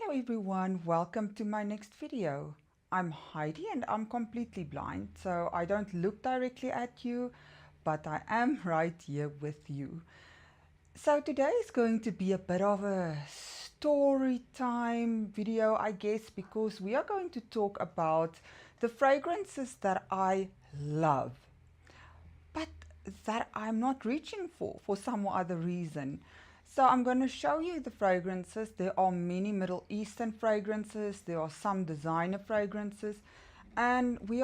Hello everyone, welcome to my next video. I'm Heidi and I'm completely blind, so I don't look directly at you, but I am right here with you. So today is going to be a bit of a story time video, I guess, because we are going to talk about the fragrances that I love, but that I'm not reaching for some other reason. So I'm going to show you the fragrances. There are many Middle Eastern fragrances. There are some designer fragrances. And I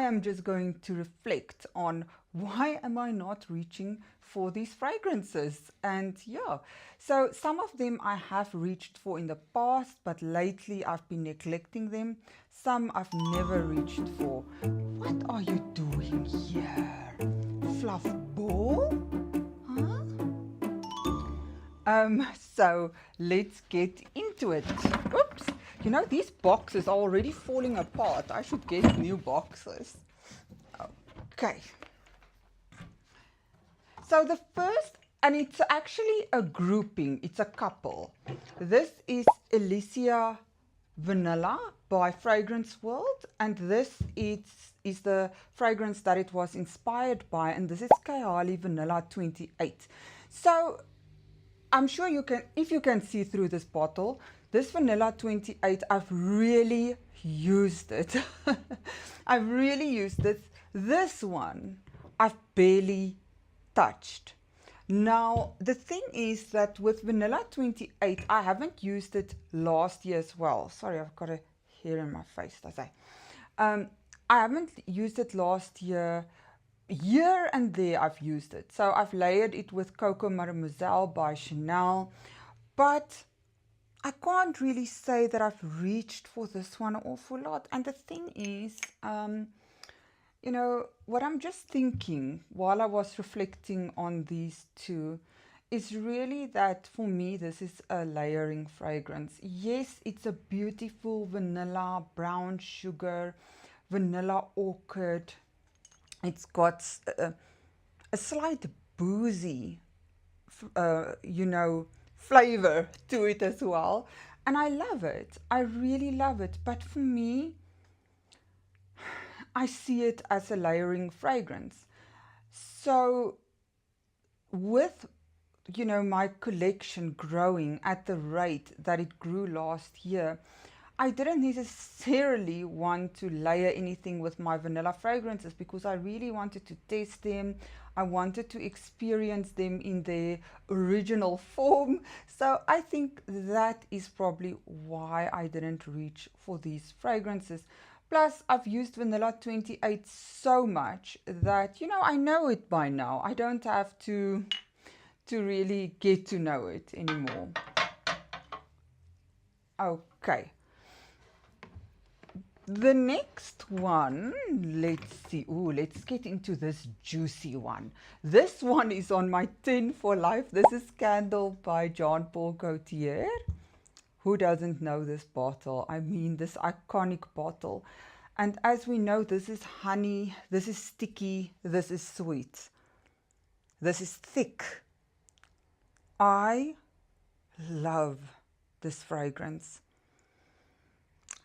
am just going to reflect on why am I not reaching for these fragrances? And yeah, so some of them I have reached for in the past, but lately I've been neglecting them. Some I've never reached for. What are you doing here? Fluff ball? Huh? So let's get into it. Oops. You know, these boxes are already falling apart. I should get new boxes. Okay. So the first, and it's actually a grouping, it's a couple. This is Elysia Vanilla by Fragrance World, and this is the fragrance that it was inspired by, and this is Kayali Vanilla 28. So I'm sure you can, if you can see through this bottle, this Vanilla 28, I've really used it. I've really used it. This one, I've barely touched. Now, the thing is that with Vanilla 28, I haven't used it last year as well. Sorry, I've got a hair in my face, does I? I haven't used it last year. Here and there I've used it. So I've layered it with Coco Mademoiselle by Chanel, but I can't really say that I've reached for this one an awful lot. And the thing is, you know, what I'm just thinking while I was reflecting on these two is really that for me, this is a layering fragrance. Yes, it's a beautiful vanilla, brown sugar, vanilla orchid. It's got a slight boozy, you know, flavor to it as well. And I love it. I really love it. But for me, I see it as a layering fragrance. So with, you know, my collection growing at the rate that it grew last year, I didn't necessarily want to layer anything with my vanilla fragrances because I really wanted to test them. I wanted to experience them in their original form. So I think that is probably why I didn't reach for these fragrances. Plus, I've used Vanilla 28 so much that, you know, I know it by now. I don't have to really get to know it anymore. Okay. The next one, let's see. Oh, let's get into this juicy one. This one is on my 10 for life. This is Candle by Jean Paul Gaultier. Who doesn't know this bottle? I mean, this iconic bottle. And as we know, this is honey, this is sticky, this is sweet, this is thick. I love this fragrance.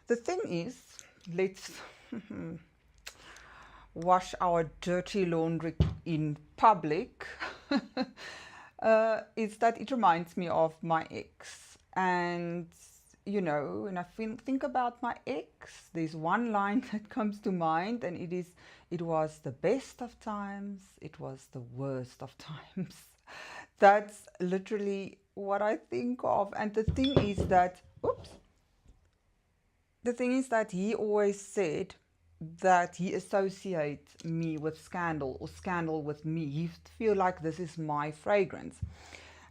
The thing is, let's wash our dirty laundry in public, is that it reminds me of my ex. And, you know, when I think about my ex, there's one line that comes to mind, and it was the best of times, it was the worst of times. That's literally what I think of. And the thing is that, oops. The thing is that he always said that he associates me with Scandal or Scandal with me. He feel like this is my fragrance.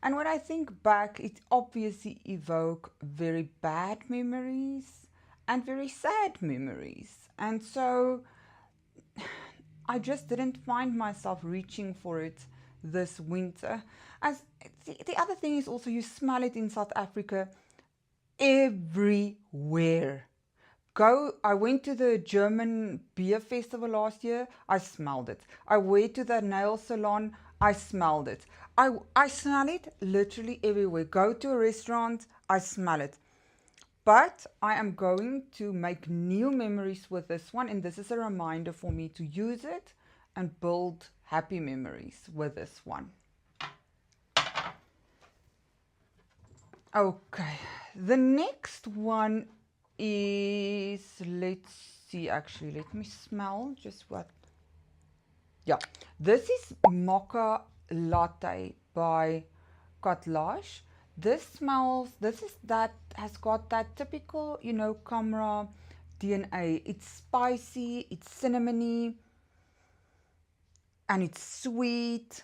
And when I think back, it obviously evoke very bad memories and very sad memories. And so I just didn't find myself reaching for it this winter. As the other thing is also you smell it in South Africa everywhere. I went to the German beer festival last year, I smelled it. I went to the nail salon, I smelled it. I smell it literally everywhere. Go to a restaurant, I smell it. But I am going to make new memories with this one, and this is a reminder for me to use it and build happy memories with this one. Okay, the next one is, let's see, actually, let me smell just what. Yeah, this is Mocha Latte by Kotlash. This smells, that has got that typical, you know, Camera DNA. It's spicy, it's cinnamony, and it's sweet,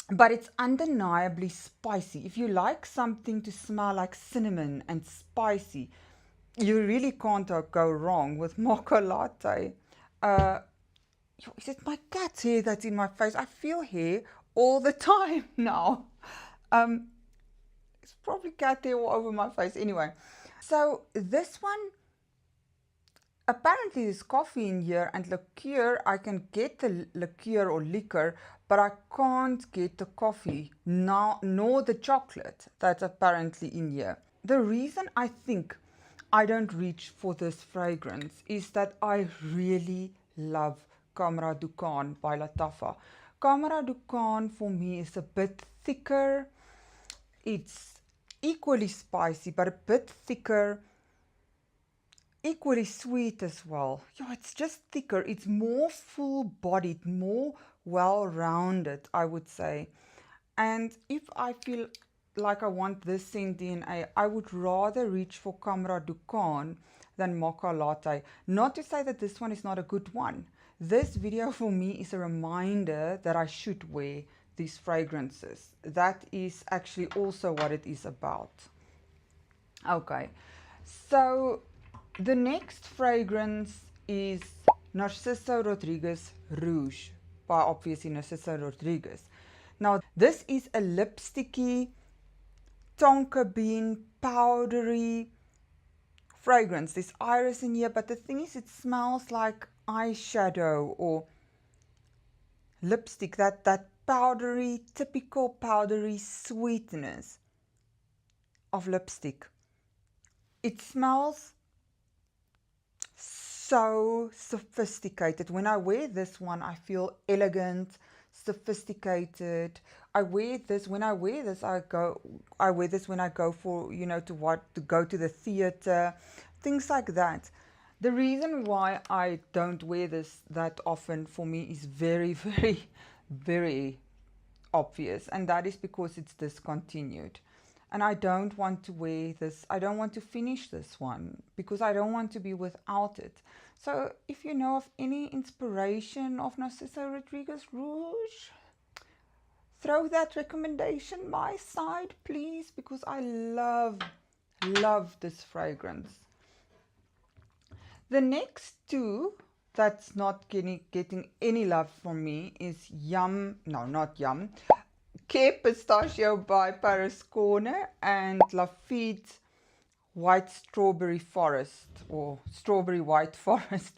but it's undeniably spicy. If you like something to smell like cinnamon and spicy, you really can't go wrong with Mocha Latte. Is it my cat's hair that's in my face? I feel hair all the time now. It's probably cat hair all over my face anyway. So this one, apparently there's coffee in here and liqueur. I can get the liqueur or liquor, but I can't get the coffee, nor the chocolate that's apparently in here. The reason I think I don't reach for this fragrance is that I really love Camera Dukan by Lattafa. Camera Dukan for me is a bit thicker. It's equally spicy, but a bit thicker. Equally sweet as well. Yeah, it's just thicker. It's more full-bodied, more well-rounded, I would say. And if I feel like I want this scent DNA, I would rather reach for Camera Dukan than Mocha Latte. Not to say that this one is not a good one. This video for me is a reminder that I should wear these fragrances. That is actually also what it is about. Okay, so the next fragrance is Narciso Rodriguez Rouge by obviously Narciso Rodriguez. Now this is a lipsticky, tonka bean, powdery fragrance. There's iris in here, but the thing is, it smells like eyeshadow or lipstick, that powdery, typical powdery sweetness of lipstick. It smells so sophisticated. When I wear this one, I feel elegant, sophisticated. I wear this when I wear this when I go for, you know, to go to the theater, things like that. The reason why I don't wear this that often for me is very, very, very obvious, and that is because it's discontinued. And I don't want to wear this, I don't want to finish this one because I don't want to be without it. So if you know of any inspiration of Narciso Rodriguez Rouge, throw that recommendation my side, please, because I love this fragrance. The next two that's not getting any love from me is Care Pistachio by Paris Corner and Lafitte White Strawberry Forest or Strawberry White Forest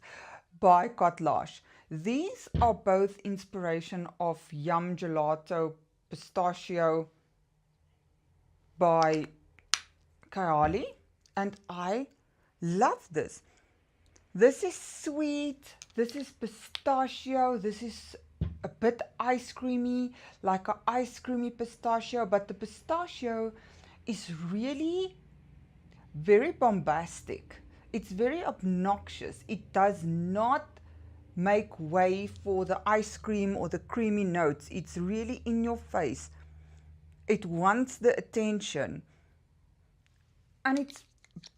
by Kotlash. These are both inspiration of Yum Gelato Pistachio by Kayali, and I love this. This is sweet, this is pistachio, this is a bit ice creamy, like an ice creamy pistachio, but the pistachio is really very bombastic. It's very obnoxious. It does not make way for the ice cream or the creamy notes. It's really in your face. It wants the attention. And it's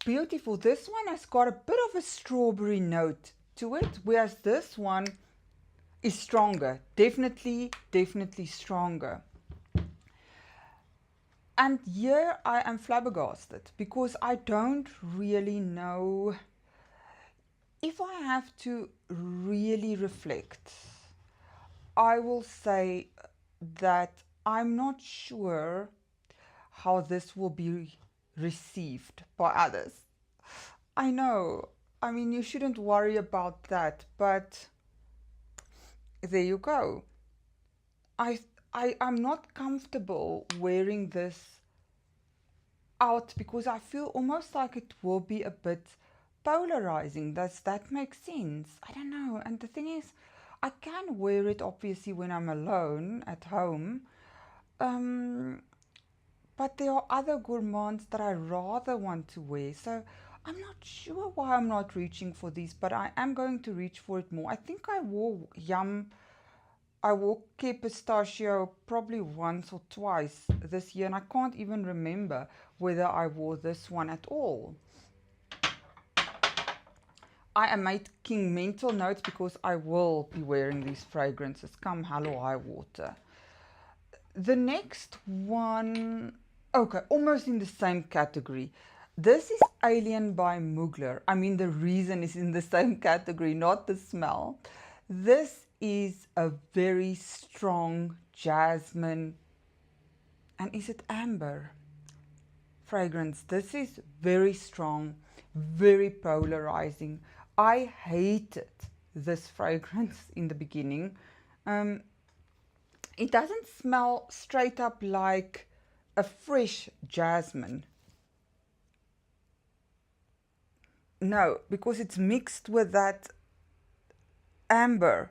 beautiful. This one has got a bit of a strawberry note to it, whereas this one is stronger. Definitely stronger. And here I am flabbergasted because I don't really know. If I have to really reflect, I will say that I'm not sure how this will be received by others. I know, I mean, you shouldn't worry about that, but there you go. I'm not comfortable wearing this out because I feel almost like it will be a bit polarizing. Does that make sense? I don't know. And the thing is, I can wear it obviously when I'm alone at home. Um, but there are other gourmands that I rather want to wear. So I'm not sure why I'm not reaching for these, but I am going to reach for it more. I think I wore Cape Pistachio probably once or twice this year, and I can't even remember whether I wore this one at all. I am making mental notes because I will be wearing these fragrances come hell or high water. The next one, okay, almost in the same category. This is Alien by Mugler. I mean, the reason is in the same category, not the smell. This is a very strong jasmine, and is it amber fragrance. This is very strong, very polarizing. I hated this fragrance in the beginning. It doesn't smell straight up like a fresh jasmine. No, because it's mixed with that amber,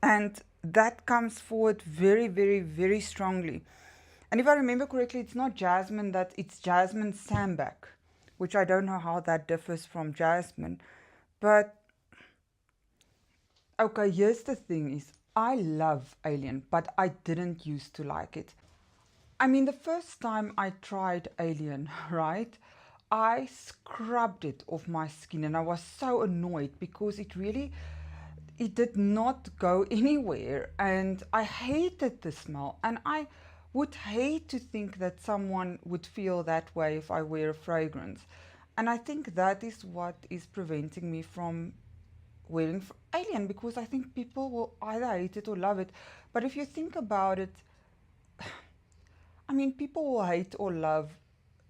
and that comes forward very, very, very strongly. And if I remember correctly, it's not jasmine, it's jasmine sambac, which I don't know how that differs from jasmine. But okay, here's the thing is, I love Alien, but I didn't used to like it. I mean, the first time I tried Alien, right, I scrubbed it off my skin and I was so annoyed because it did not go anywhere, and I hated the smell, and I would hate to think that someone would feel that way if I wear a fragrance. And I think that is what is preventing me from wearing Alien, because I think people will either hate it or love it. But if you think about it, I mean, people will hate or love,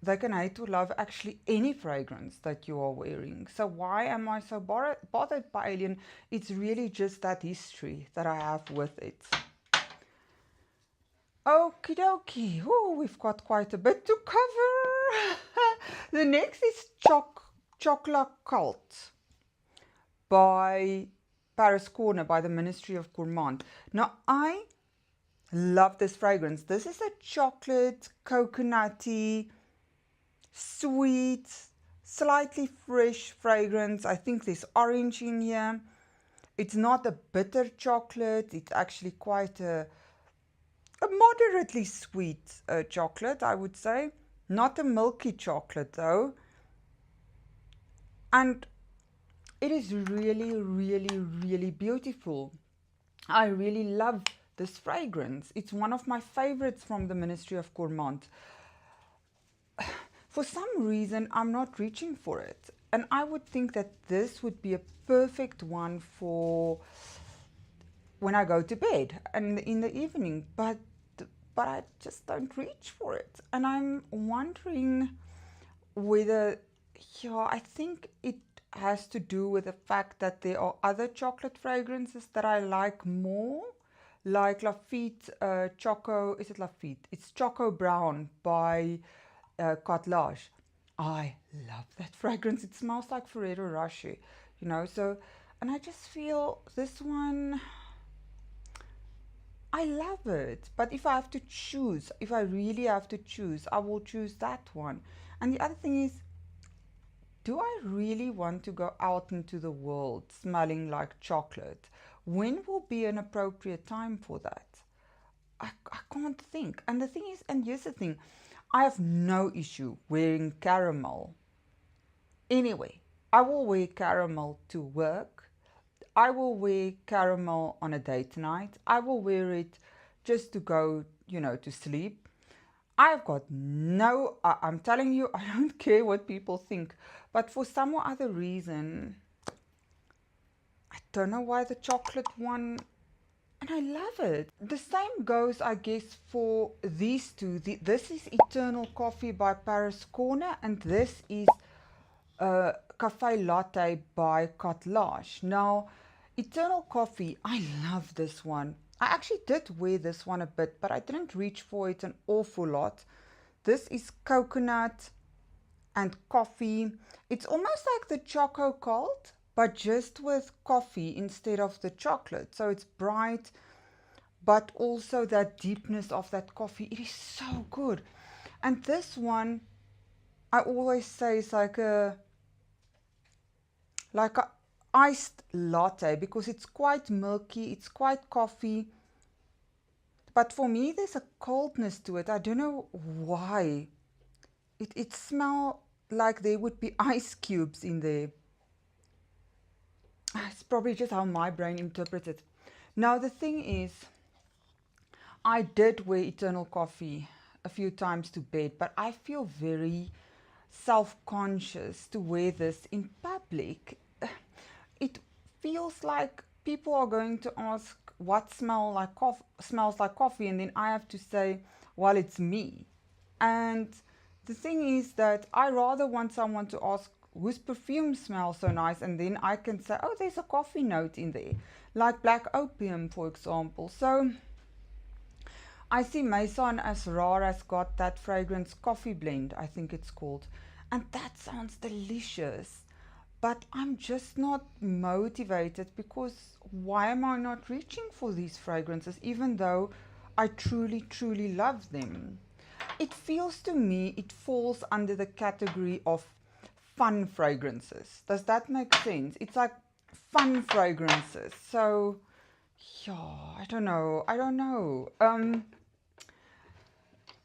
they can hate or love actually any fragrance that you are wearing. So why am I so bothered by Alien? It's really just that history that I have with it. Okie dokie. Oh, we've got quite a bit to cover. The next is Chocolat Cult by Paris Corner, by the Ministry of Gourmand. Now, I love this fragrance. This is a chocolate, coconutty, sweet, slightly fresh fragrance. I think there's orange in here. It's not a bitter chocolate. It's actually quite a moderately sweet chocolate, I would say. Not a milky chocolate though. And it is really, really, really beautiful. I really love this fragrance. It's one of my favorites from the Ministry of Gourmand. For some reason, I'm not reaching for it. And I would think that this would be a perfect one for when I go to bed and in the evening. But I just don't reach for it. And I'm wondering whether, yeah, I think it has to do with the fact that there are other chocolate fragrances that I like more, like Lafitte Choco, is it Lafitte? It's Choco Brown by Cotelage. I love that fragrance. It smells like Ferrero Rocher, you know, so, and I just feel this one, I love it. But if I have to choose, if I really have to choose, I will choose that one. And the other thing is, do I really want to go out into the world smelling like chocolate? When will be an appropriate time for that? I can't think. And the thing is, and here's the thing, I have no issue wearing caramel. Anyway, I will wear caramel to work. I will wear caramel on a date night. I will wear it just to go, you know, to sleep. I've got no, I'm telling you, I don't care what people think. But for some or other reason, I don't know why the chocolate one, and I love it. The same goes, I guess, for these two. This is Eternal Coffee by Paris Corner, and this is Cafe Latte by Cotelage. Now, Eternal Coffee, I love this one. I actually did wear this one a bit, but I didn't reach for it an awful lot. This is coconut and coffee. It's almost like the Choco Cult, but just with coffee instead of the chocolate. So it's bright, but also that deepness of that coffee. It is so good. And this one, I always say, is like a iced latte, because it's quite milky, it's quite coffee. But for me, there's a coldness to it. I don't know why. It smells like there would be ice cubes in there. It's probably just how my brain interprets it. Now, the thing is, I did wear Eternal Coffee a few times to bed, but I feel very self-conscious to wear this in public. It feels like people are going to ask what smells like coffee, and then I have to say, well, it's me. And the thing is that I rather want someone to ask whose perfume smells so nice, and then I can say, oh, there's a coffee note in there, like Black Opium, for example. So I see Maison as Rara's got that fragrance coffee blend, I think it's called, and that sounds delicious. But I'm just not motivated, because why am I not reaching for these fragrances, even though I truly, truly love them? It feels to me it falls under the category of fun fragrances. Does that make sense? It's like fun fragrances. So, yeah, I don't know.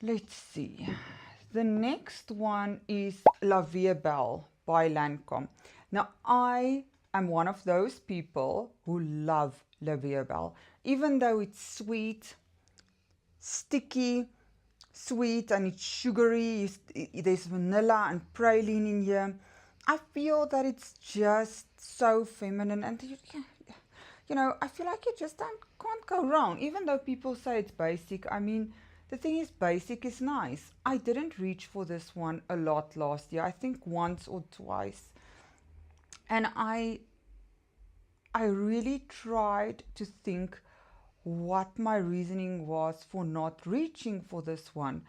Let's see. The next one is La Vie Belle by Lancome. Now, I am one of those people who love La Vie Belle, even though it's sweet, sticky, sweet, and it's sugary. There's vanilla and praline in here. I feel that it's just so feminine, and I feel like you just can't go wrong, even though people say it's basic. I mean, the thing is, basic is nice. I didn't reach for this one a lot last year. I think once or twice. And I really tried to think what my reasoning was for not reaching for this one.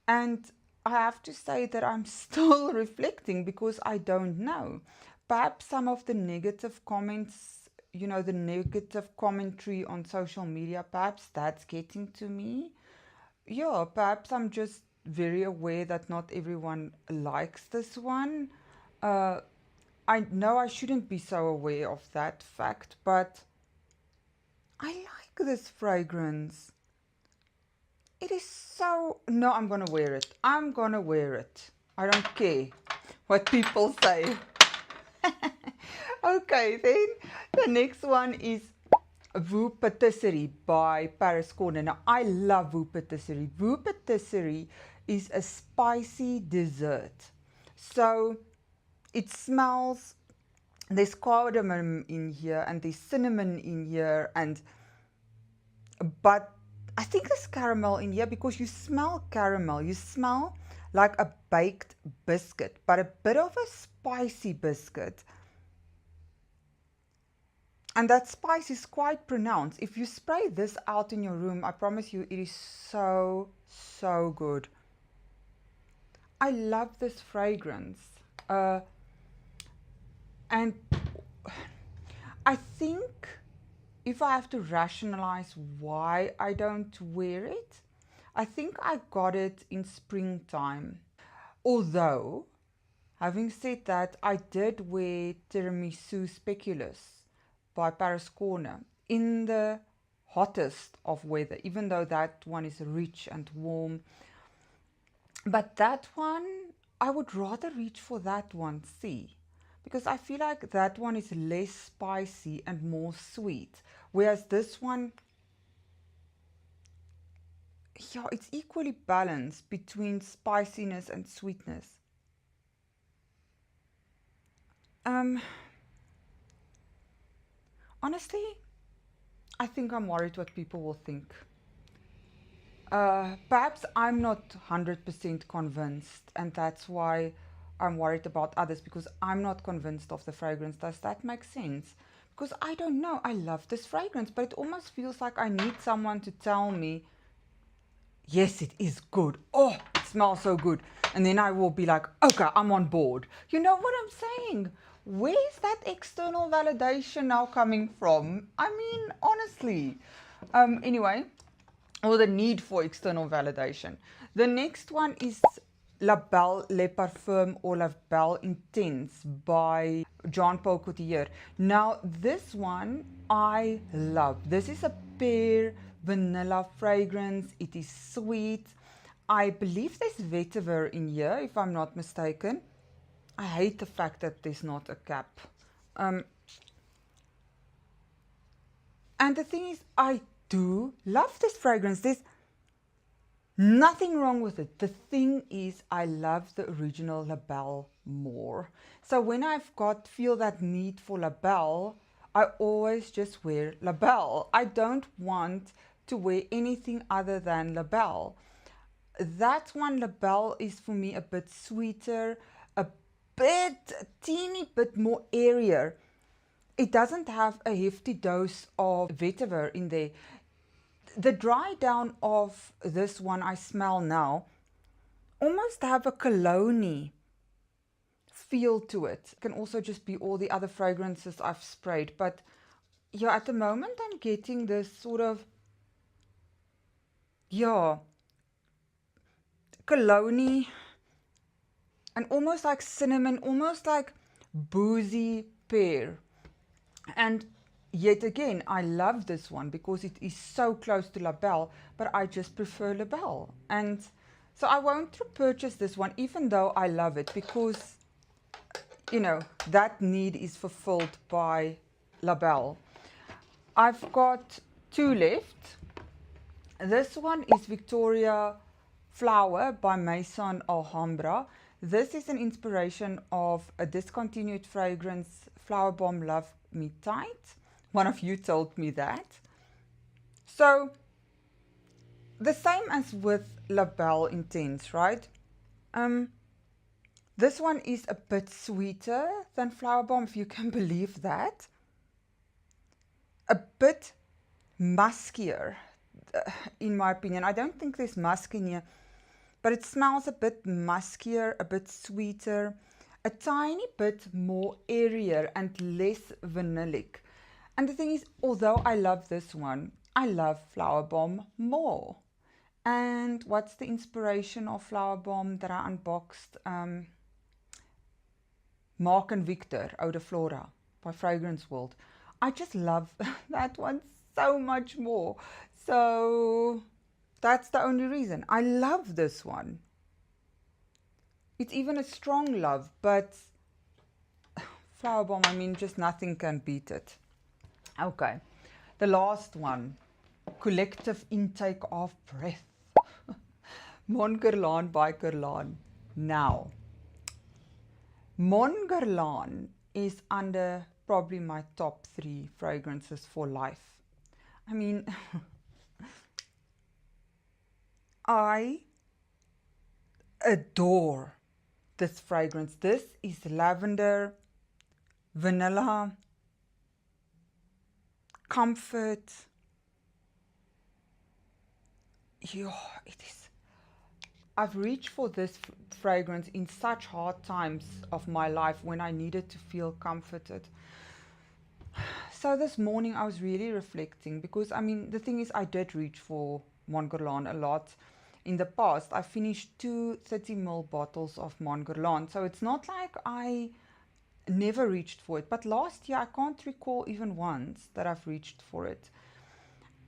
And I have to say that I'm still reflecting, because I don't know. Perhaps some of the negative comments, the negative commentary on social media, perhaps that's getting to me. Yeah, perhaps I'm just very aware that not everyone likes this one. I know I shouldn't be so aware of that fact, but I like this fragrance. It is so... No, I'm gonna wear it. I'm gonna wear it. I don't care what people say. Okay, then the next one is Vous Patisserie by Paris Corner. Now, I love Vous Patisserie. Vous Patisserie is a spicy dessert. So it smells... There's cardamom in here, and there's cinnamon in here, but I think there's caramel in here, because you smell caramel. You smell like a baked biscuit, but a bit of a spicy biscuit. And that spice is quite pronounced. If you spray this out in your room, I promise you it is so, so good. I love this fragrance. And I think if I have to rationalize why I don't wear it, I think I got it in springtime. Although, having said that, I did wear Tiramisu Speculus by Paris Corner in the hottest of weather, even though that one is rich and warm. But that one, I would rather reach for that one, see, because I feel like that one is less spicy and more sweet, whereas this one, yeah, it's equally balanced between spiciness and sweetness. Honestly, I think I'm worried what people will think. Perhaps I'm not 100% convinced, and that's why I'm worried about others, because I'm not convinced of the fragrance. Does that make sense? Because I don't know. I love this fragrance, but it almost feels like I need someone to tell me, yes, it is good. Oh, it smells so good. And then I will be like, okay, I'm on board. You know what I'm saying? Where's that external validation now coming from? I mean, honestly. Anyway, or the need for external validation. The next one is La Belle Le Parfum or La Belle Intense by Jean Paul Gaultier. Now, this one I love. This is a pear vanilla fragrance. It is sweet. I believe there's vetiver in here, if I'm not mistaken. I hate the fact that there's not a cap. And the thing is, I do love this fragrance. There's nothing wrong with it. The thing is, I love the original La Belle more. So when feel that need for La Belle, I always just wear La Belle. I don't want to wear anything other than La Belle. That one, La Belle, is for me a bit sweeter, a teeny bit more airier. It doesn't have a hefty dose of vetiver in there. The dry down of this one I smell now almost have a cologne feel to it. It can also just be all the other fragrances I've sprayed, but yeah, at the moment I'm getting this sort of, yeah, cologne and almost like cinnamon, almost like boozy pear. And yet again, I love this one because it is so close to La Belle, but I just prefer La Belle. And so I won't repurchase this one, even though I love it, because, you know, that need is fulfilled by La Belle. I've got two left. This one is Victoria Flower by Maison Alhambra. This is an inspiration of a discontinued fragrance, Flower Bomb Love Me Tight. One of you told me that. So, the same as with La Belle Intense, right? This one is a bit sweeter than Flower Bomb, if you can believe that. A bit muskier, in my opinion. I don't think there's musk in here, but it smells a bit muskier, a bit sweeter, a tiny bit more airier and less vanillic. And the thing is, although I love this one, I love Flower Bomb more. And what's the inspiration of Flower Bomb that I unboxed? Mark and Victor, Eau de Flora by Fragrance World. I just love that one so much more. So that's the only reason. I love this one. It's even a strong love, but Flower Bomb, I mean, just nothing can beat it. Okay, the last one, Collective Intake of Breath. Mon Guerlain by Guerlain. Now, Mon Guerlain is under probably my top 3 fragrances for life. I mean, I adore this fragrance. This is lavender, vanilla, comfort. Yeah, it is. I've reached for this fragrance in such hard times of my life when I needed to feel comforted. So this morning I was really reflecting because, I mean, the thing is, I did reach for Mon Guerlain a lot in the past. I finished 2 30ml bottles of Mon Guerlain, so it's not like I never reached for it. But last year I can't recall even once that I've reached for it.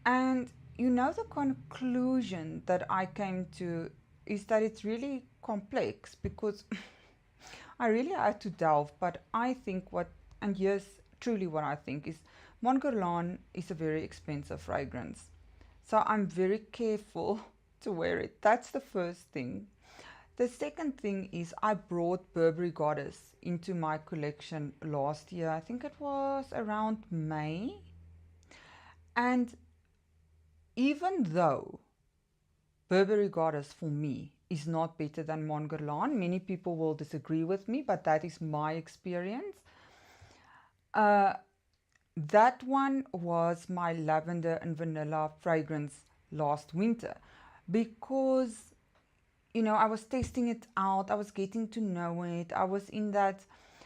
And you know, the conclusion that I came to is that it's really complex because I really had to delve, but I think and here's truly what I think is, Mon Guerlain is a very expensive fragrance. So I'm very careful to wear it. That's the first thing. The second thing is, I brought Burberry Goddess into my collection last year. I think it was around May. And even though Burberry Goddess for me is not better than Mon Guerlain, many people will disagree with me, but that is my experience. That one was my lavender and vanilla fragrance last winter. because, you know, I was testing it out, I was getting to know it, I was in that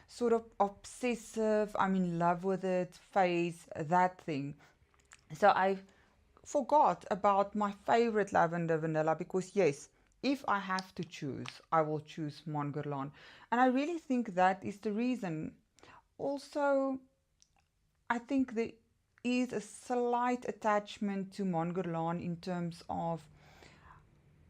sort of obsessive, I'm in love with it phase, that thing. So I forgot about my favorite lavender vanilla because, yes, if I have to choose, I will choose Mon Guerlain. And I really think that is the reason. Also, I think there is a slight attachment to Mon Guerlain in terms of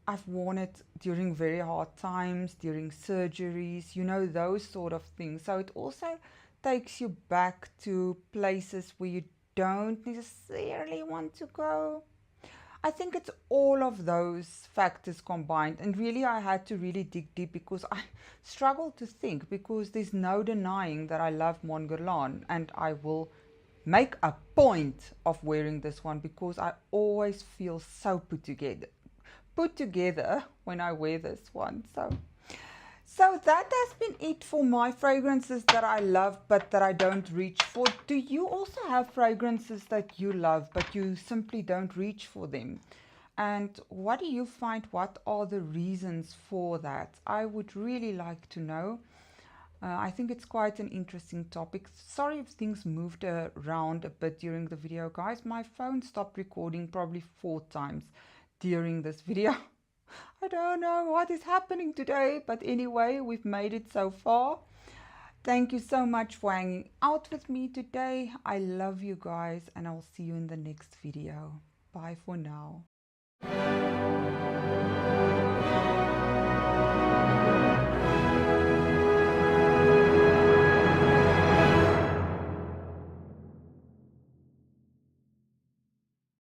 I've worn it during very hard times, during surgeries, you know, those sort of things. So it also takes you back to places where you don't necessarily want to go. I think it's all of those factors combined. And really, I had to really dig deep because I struggled to think, because there's no denying that I love Mon Guerlain, and I will make a point of wearing this one because I always feel so put together when I wear this one. So that has been it for my fragrances that I love but that I don't reach for. Do you also have fragrances that you love but you simply don't reach for them? And what do you find? What are the reasons for that? I would really like to know. I think it's quite an interesting topic. Sorry if things moved around a bit during the video, guys. My phone stopped recording probably 4 times during this video. I don't know what is happening today, but anyway, we've made it so far. Thank you so much for hanging out with me today. I love you guys, and I'll see you in the next video. Bye for now.